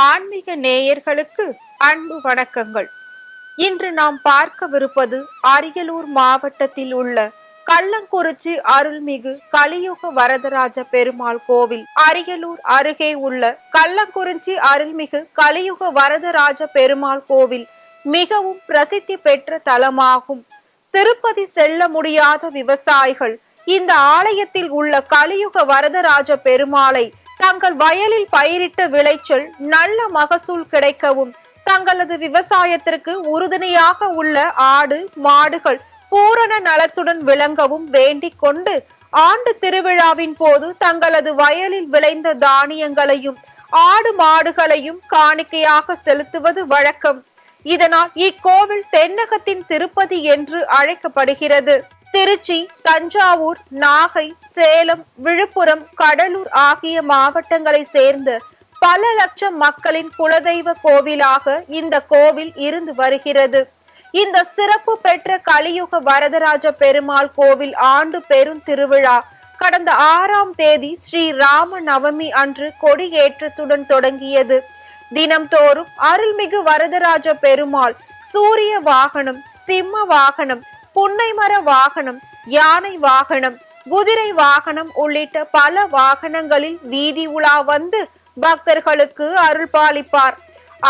ஆன்மீக நேயர்களுக்கு அன்பு வணக்கங்கள். இன்று நாம் பார்க்கவிருப்பது அரியலூர் மாவட்டத்தில் உள்ள கள்ளங்குறிச்சி அருள்மிகு கலியுக வரதராஜ பெருமாள் கோவில். அரியலூர் அருகே உள்ள கள்ளங்குறிச்சி அருள்மிகு கலியுக வரதராஜ பெருமாள் கோவில் மிகவும் பிரசித்தி பெற்ற தலமாகும். திருப்பதி செல்ல முடியாத விவசாயிகள் இந்த ஆலயத்தில் உள்ள கலியுக வரதராஜ பெருமாளை தங்கள் வயலில் பயிரிட்ட விளைச்சல் நல்ல மகசூல் கிடைக்கவும், தங்களது விவசாயத்திற்கு உறுதுணையாக உள்ள ஆடு மாடுகள் பூரண நலத்துடன் விளங்கவும் வேண்டிக் கொண்டு ஆண்டு திருவிழாவின் போது தங்களது வயலில் விளைந்த தானியங்களையும் ஆடு மாடுகளையும் காணிக்கையாக செலுத்துவது வழக்கம். இதனால் இக்கோவில் தென்னகத்தின் திருப்பதி என்று அழைக்கப்படுகிறது. திருச்சி, தஞ்சாவூர், நாகை, சேலம், விழுப்புரம், கடலூர் ஆகிய மாவட்டங்களை சேர்ந்த பல லட்சம் மக்களின் குலதெய்வ கோவிலாக இந்த கோவில் இருந்து வருகிறது. இந்த சிறப்பு பெற்ற கலியுக வரதராஜ பெருமாள் கோவில் ஆண்டு பெரும் திருவிழா கடந்த 6ஆம் தேதி ஸ்ரீ ராம நவமி அன்று கொடியேற்றத்துடன் தொடங்கியது. தினம்தோறும் அருள்மிகு வரதராஜ பெருமாள் சூரிய வாகனம், சிம்ம வாகனம், புன்னைமர வாகனம், யானை வாகனம், குதிரை வாகனம் உள்ளிட்ட பல வாகனங்களில் வீதி உலா வந்து பக்தர்களுக்கு அருள் பாலிப்பார்.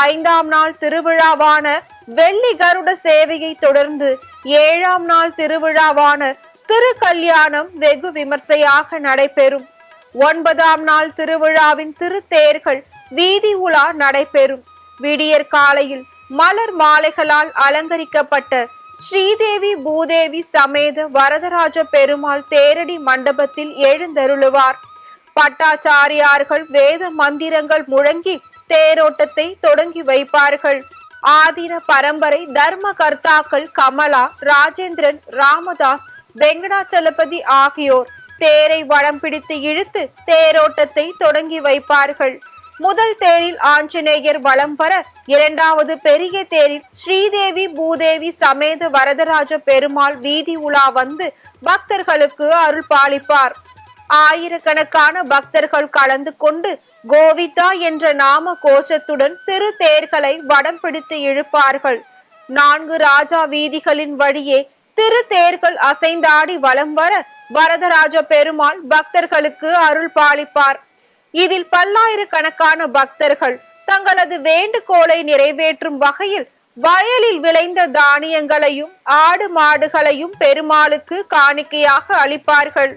5ஆம் நாள் திருவிழாவான வெள்ளி கருட சேவையை தொடர்ந்து 7ஆம் நாள் திருவிழாவான திருக்கல்யாணம் வெகு விமர்சையாக நடைபெறும். 9ஆம் நாள் திருவிழாவின் திருத்தேர்கள் வீதி உலா நடைபெறும். விடியற் காலையில் மலர் மாலைகளால் அலங்கரிக்கப்பட்ட ஸ்ரீதேவி பூதேவி சமேத வரதராஜ பெருமாள் தேரடி மண்டபத்தில் எழுந்தருளுவார். பட்டாச்சாரியார்கள் வேத மந்திரங்கள் முழங்கி தேரோட்டத்தை தொடங்கி வைப்பார்கள். ஆதீன பரம்பரை தர்ம கர்த்தாக்கள் கமலா, ராஜேந்திரன், ராமதாஸ், வெங்கடாச்சலபதி ஆகியோர் தேரை வடம் பிடித்து இழுத்து தேரோட்டத்தை தொடங்கி வைப்பார்கள். முதல் தேரில் ஆஞ்சநேயர் வலம் வர, 2வது பெரிய தேரில் ஸ்ரீதேவி பூதேவி சமேத வரதராஜ பெருமாள் வீதி உலா வந்து பக்தர்களுக்கு அருள் பாலிப்பார். ஆயிரக்கணக்கான பக்தர்கள் கலந்து கொண்டு கோவிந்தா என்ற நாம கோஷத்துடன் திரு தேர்களை வடம் பிடித்து இழுப்பார்கள். 4 ராஜா வீதிகளின் வழியே திரு தேர்கள் அசைந்தாடி வலம் வர வரதராஜ பெருமாள் பக்தர்களுக்கு அருள் பாலிப்பார். இதில் பல்லாயிரக்கணக்கான பக்தர்கள் தங்களது வேண்டுகோளை நிறைவேற்றும் வகையில் வயலில் விளைந்த தானியங்களையும் ஆடு மாடுகளையும் பெருமாளுக்கு காணிக்கையாக அளிப்பார்கள்.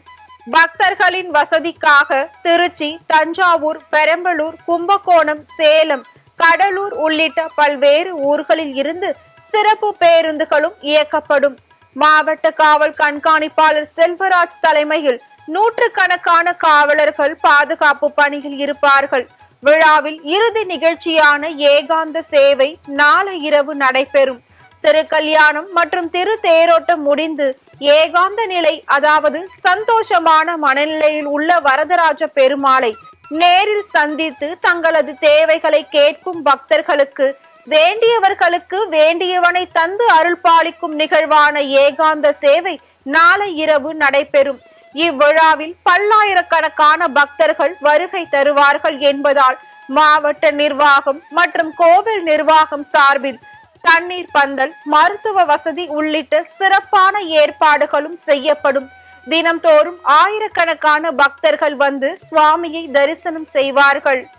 பக்தர்களின் வசதிக்காக திருச்சி, தஞ்சாவூர், பெரம்பலூர், கும்பகோணம், சேலம், கடலூர் உள்ளிட்ட பல்வேறு ஊர்களில் இருந்து சிறப்பு பேருந்துகளும் இயக்கப்படும். மாவட்ட காவல் கண்காணிப்பாளர் செல்வராஜ் தலைமையில் நூற்றுக்கணக்கான காவலர்கள் பாதுகாப்பு பணியில் இருப்பார்கள். விழாவில் இறுதி நிகழ்ச்சியான ஏகாந்த சேவை நாளை இரவு நடைபெறும். திருக்கல்யாணம் மற்றும் திரு தேரோட்டம் முடிந்து ஏகாந்த நிலை, அதாவது சந்தோஷமான மனநிலையில் உள்ள வரதராஜ பெருமாளை நேரில் சந்தித்து தங்களது தேவைகளை கேட்கும் பக்தர்களுக்கு வேண்டியவர்களுக்கு வேண்டியவனை தந்து அருள் பாலிக்கும் நிகழ்வான ஏகாந்த சேவை நாளை இரவு நடைபெறும். இவ்விழாவில் பல்லாயிரக்கணக்கான பக்தர்கள் வருகை தருவார்கள் என்பதால் மாவட்ட நிர்வாகம் மற்றும் கோவில் நிர்வாகம் சார்பில் தண்ணீர் பந்தல், மருத்துவ வசதி உள்ளிட்ட சிறப்பான ஏற்பாடுகளும் செய்யப்படும். தினம்தோறும் ஆயிரக்கணக்கான பக்தர்கள் வந்து சுவாமியை தரிசனம் செய்வார்கள்.